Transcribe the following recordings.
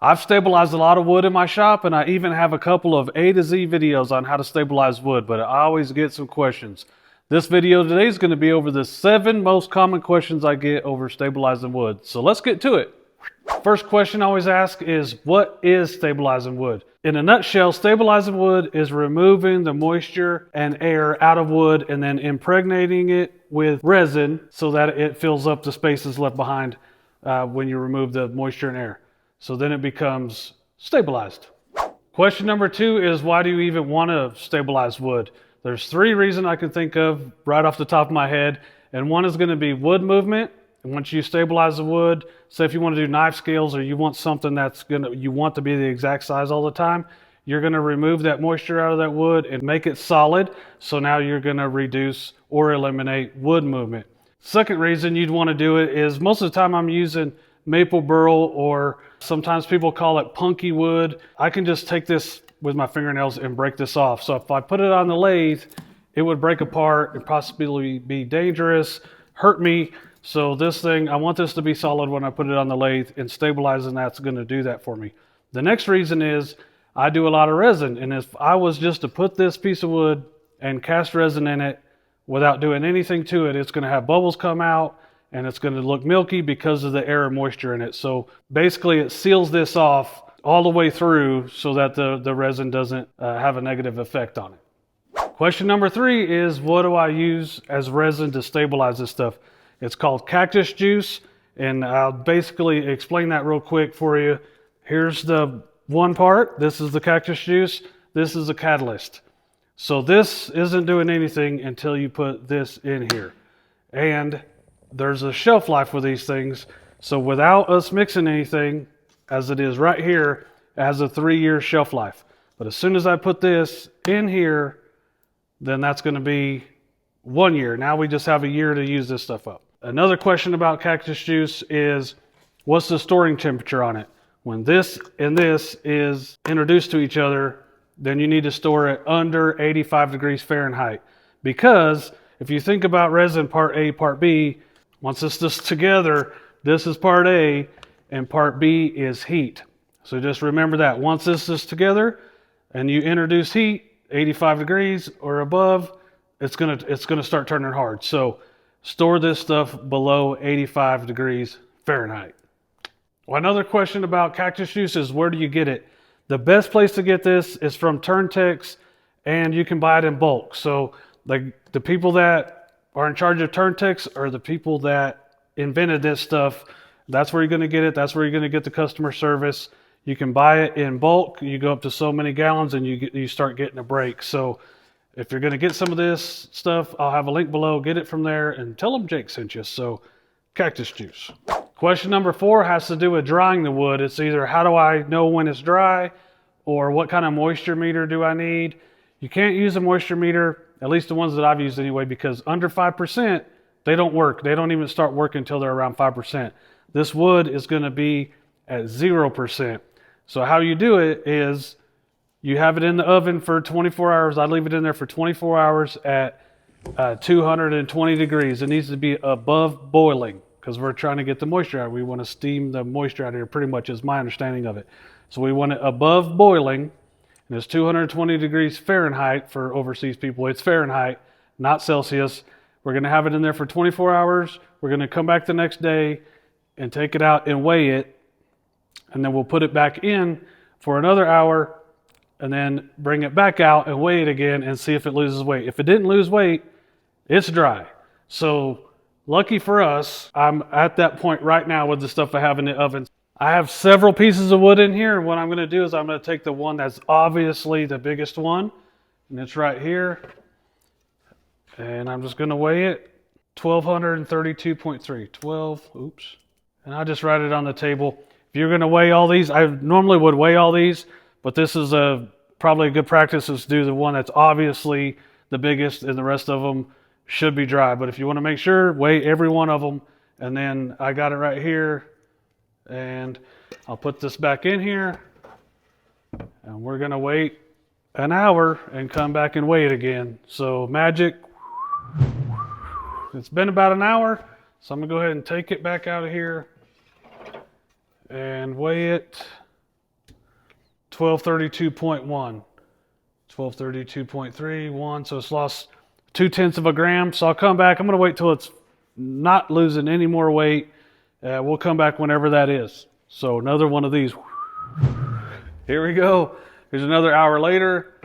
I've stabilized a lot of wood in my shop, and I even have a couple of A to Z videos on how to stabilize wood, but I always get some questions. This video today is going to be over the 7 most common questions I get over stabilizing wood. So let's get to it. First question I always ask is, what is stabilizing wood? In a nutshell, stabilizing wood is removing the moisture and air out of wood and then impregnating it with resin so that it fills up the spaces left behind when you remove the moisture and air. So then it becomes stabilized. Question number 2 is, why do you even want to stabilize wood? There's 3 reasons I can think of right off the top of my head. And one is going to be wood movement. And once you stabilize the wood, say if you want to do knife scales or you want something you want to be the exact size all the time, you're going to remove that moisture out of that wood and make it solid. So now you're going to reduce or eliminate wood movement. Second reason you'd want to do it is most of the time I'm using maple burl, or sometimes people call it punky wood. I can just take this with my fingernails and break this off. So if I put it on the lathe, it would break apart and possibly be dangerous, hurt me. So this thing, I want this to be solid when I put it on the lathe, and stabilizing that's going to do that for me. The next reason is I do a lot of resin, and if I was just to put this piece of wood and cast resin in it without doing anything to it, it's going to have bubbles come out and it's going to look milky because of the air and moisture in it. So basically it seals this off all the way through so that the resin doesn't have a negative effect on it. Question number 3 is, what do I use as resin to stabilize this stuff? It's called Cactus Juice, and I'll basically explain that real quick for you. Here's the one part. This is the Cactus Juice. This is a catalyst. So this isn't doing anything until you put this in here. And there's a shelf life with these things. So without us mixing anything, as it is right here, it has a 3-year shelf life. But as soon as I put this in here, then that's going to be 1 year. Now we just have a year to use this stuff up. Another question about Cactus Juice is, what's the storing temperature on it? When this and this is introduced to each other, then you need to store it under 85 degrees Fahrenheit. Because if you think about resin part A, part B, once this is together, this is part A and part B is heat. So just remember that. Once this is together and you introduce heat, 85 degrees or above, it's gonna start turning hard. So store this stuff below 85 degrees Fahrenheit. Well, another question about Cactus Juice is, where do you get it? The best place to get this is from Turntex, and you can buy it in bulk. So like the people that are in charge of Turntex are the people that invented this stuff. That's where you're going to get it. That's where you're going to get the customer service. You can buy it in bulk. You go up to so many gallons and you start getting a break. So if you're going to get some of this stuff, I'll have a link below. Get it from there and tell them Jake sent you. So Cactus Juice. Question number 4 has to do with drying the wood. It's either, how do I know when it's dry, or what kind of moisture meter do I need? You can't use a moisture meter, at least the ones that I've used anyway, because under 5%, they don't work. They don't even start working until they're around 5%. This wood is going to be at 0%. So how you do it is you have it in the oven for 24 hours. I leave it in there for 24 hours at 220 degrees. It needs to be above boiling because we're trying to get the moisture out. We want to steam the moisture out of here, pretty much is my understanding of it. So we want it above boiling. And it's 220 degrees Fahrenheit for overseas people. It's Fahrenheit, not Celsius. We're going to have it in there for 24 hours. We're going to come back the next day and take it out and weigh it. And then we'll put it back in for another hour and then bring it back out and weigh it again and see if it loses weight. If it didn't lose weight, it's dry. So lucky for us, I'm at that point right now with the stuff I have in the oven. I have several pieces of wood in here, and what I'm going to do is I'm going to take the one that's obviously the biggest one, and it's right here, and I'm just going to weigh it, 1232.3, and I just write it on the table. If you're going to weigh all these, I normally would weigh all these, but this is probably a good practice is to do the one that's obviously the biggest, and the rest of them should be dry. But if you want to make sure, weigh every one of them, and then I got it right here. And I'll put this back in here, and we're going to wait an hour and come back and weigh it again. So magic, it's been about an hour, so I'm going to go ahead and take it back out of here and weigh it. 1232.1. 1232.31, so it's lost 0.2 of a gram. So I'll come back. I'm going to wait till it's not losing any more weight. We'll come back whenever that is. So another one of these. Here we go. Here's another hour later,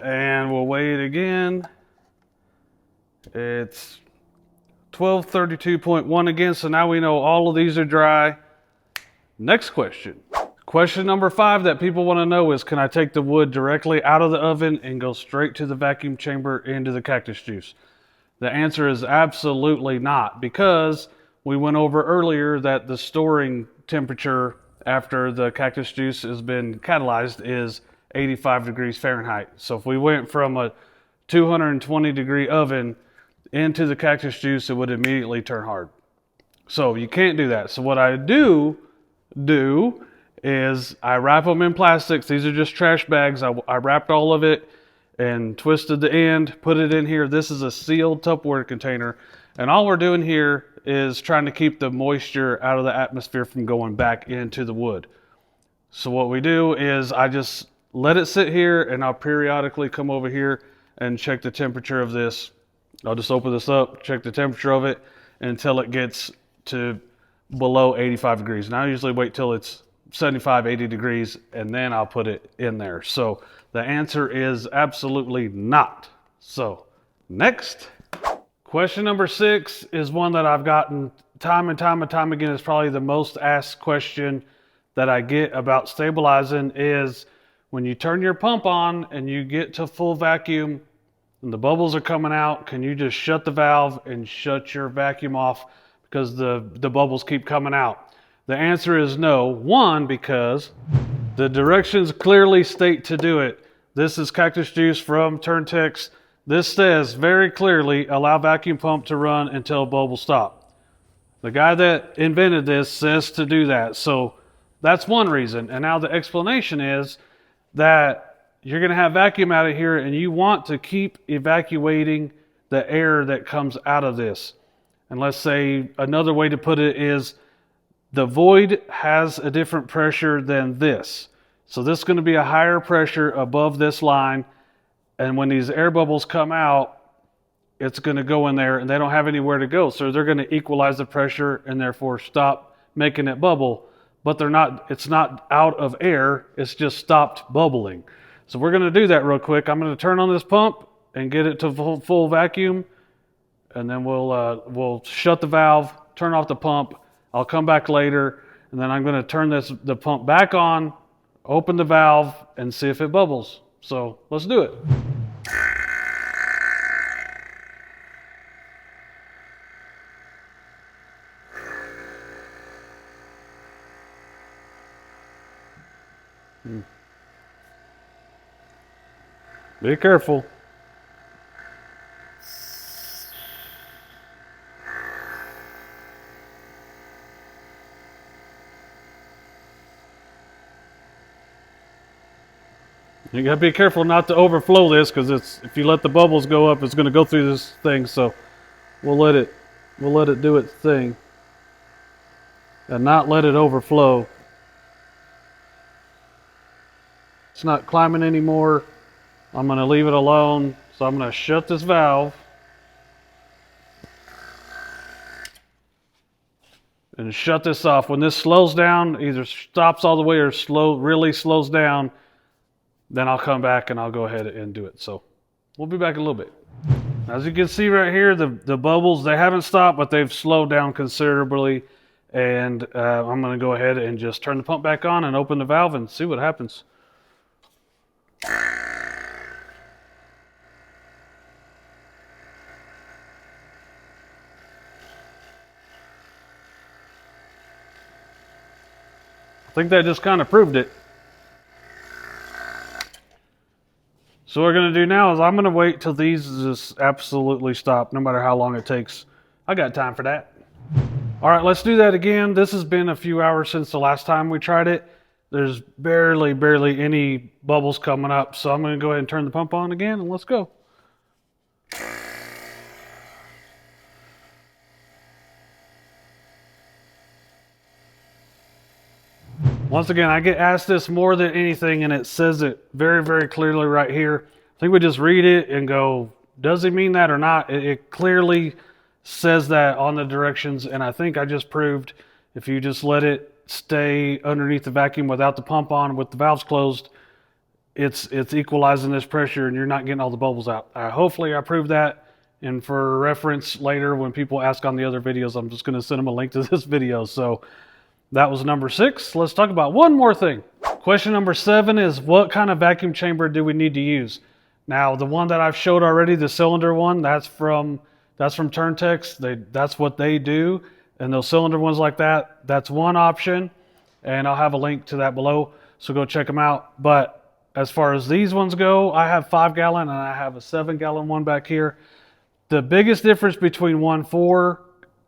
and we'll weigh it again. It's 1232.1 again, so now we know all of these are dry. Next question. Question number 5 that people want to know is, can I take the wood directly out of the oven and go straight to the vacuum chamber into the cactus juice? The answer is absolutely not, because we went over earlier that the storing temperature after the cactus juice has been catalyzed is 85 degrees Fahrenheit. So if we went from a 220 degree oven into the cactus juice, it would immediately turn hard. So you can't do that. So what I do is I wrap them in plastics. These are just trash bags. I wrapped all of it and twisted the end, put it in here. This is a sealed Tupperware container. And all we're doing here is trying to keep the moisture out of the atmosphere from going back into the wood. So what we do is I just let it sit here, and I'll periodically come over here and check the temperature of this. I'll just open this up, check the temperature of it until it gets to below 85 degrees. And I usually wait till it's 75, 80 degrees, and then I'll put it in there. So the answer is absolutely not. So next. Question number 6 is one that I've gotten time and time again. It's probably the most asked question that I get about stabilizing is, when you turn your pump on and you get to full vacuum and the bubbles are coming out, can you just shut the valve and shut your vacuum off because the bubbles keep coming out? The answer is no. 1, because the directions clearly state to do it. This is Cactus Juice from Turntex. This says very clearly, allow vacuum pump to run until bubbles stop. The guy that invented this says to do that. So that's one reason. And now the explanation is that you're going to have vacuum out of here, and you want to keep evacuating the air that comes out of this. And let's say another way to put it is, the void has a different pressure than this. So this is going to be a higher pressure above this line. And when these air bubbles come out, it's going to go in there, and they don't have anywhere to go. So they're going to equalize the pressure and therefore stop making it bubble. But it's not out of air, it's just stopped bubbling. So we're going to do that real quick. I'm going to turn on this pump and get it to full vacuum. And then we'll shut the valve, turn off the pump. I'll come back later, and then I'm going to turn the pump back on, open the valve, and see if it bubbles. So let's do it. Be careful. You gotta be careful not to overflow this, because if you let the bubbles go up, it's gonna go through this thing. So we'll let it do its thing and not let it overflow. It's not climbing anymore. I'm gonna leave it alone. So I'm gonna shut this valve and shut this off. When this slows down, either stops all the way or really slows down, then I'll come back and I'll go ahead and do it. So we'll be back in a little bit. As you can see right here, the bubbles, they haven't stopped, but they've slowed down considerably. And I'm going to go ahead and just turn the pump back on and open the valve and see what happens. I think that just kind of proved it. So what we're going to do now is I'm going to wait till these just absolutely stop, no matter how long it takes. I got time for that. All right, let's do that again. This has been a few hours since the last time we tried it. There's barely any bubbles coming up. So I'm going to go ahead and turn the pump on again, and let's go. Once again, I get asked this more than anything, and it says it very, very clearly right here. I think we just read it and go, does he mean that or not? It clearly says that on the directions, and I think I just proved if you just let it stay underneath the vacuum without the pump on with the valves closed, it's equalizing this pressure and you're not getting all the bubbles out. Hopefully I proved that, and for reference later when people ask on the other videos, I'm just going to send them a link to this video. So that was number 6. Let's talk about one more thing. Question number 7 is, what kind of vacuum chamber do we need to use? Now, the one that I've showed already, the cylinder one, that's from Turntex. That's what they do. And those cylinder ones like that, that's one option. And I'll have a link to that below, so go check them out. But as far as these ones go, I have 5-gallon and I have a 7-gallon one back here. The biggest difference between 1.4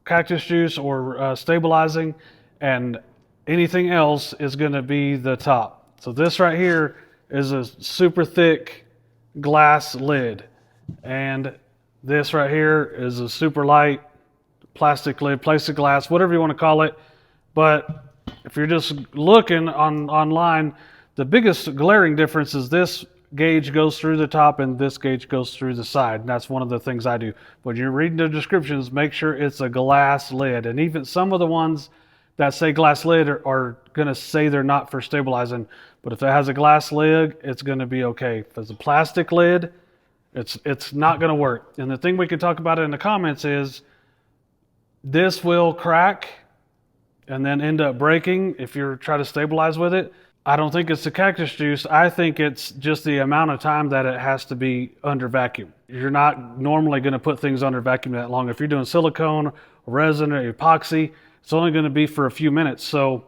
Cactus Juice or stabilizing and anything else is going to be the top. So this right here is a super thick glass lid, and this right here is a super light plastic lid, plexiglass, whatever you want to call it. But if you're just looking online, the biggest glaring difference is this gauge goes through the top and this gauge goes through the side. And that's one of the things I do. When you're reading the descriptions, make sure it's a glass lid. And even some of the ones that say glass lid are going to say they're not for stabilizing. But if it has a glass lid, it's going to be okay. If it's a plastic lid, it's not going to work. And the thing we can talk about in the comments is this will crack and then end up breaking if you're trying to stabilize with it. I don't think it's the Cactus Juice. I think it's just the amount of time that it has to be under vacuum. You're not normally going to put things under vacuum that long. If you're doing silicone, resin, or epoxy, it's only going to be for a few minutes. So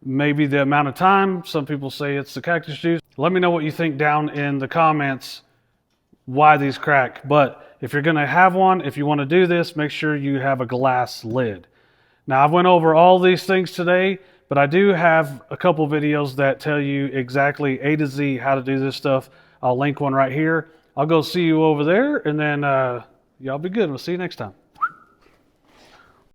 maybe the amount of time, some people say it's the Cactus Juice. Let me know what you think down in the comments why these crack. But if you're going to have one, if you want to do this, make sure you have a glass lid. Now, I've went over all these things today, but I do have a couple videos that tell you exactly A to Z how to do this stuff. I'll link one right here. I'll go see you over there, and then y'all be good. We'll see you next time.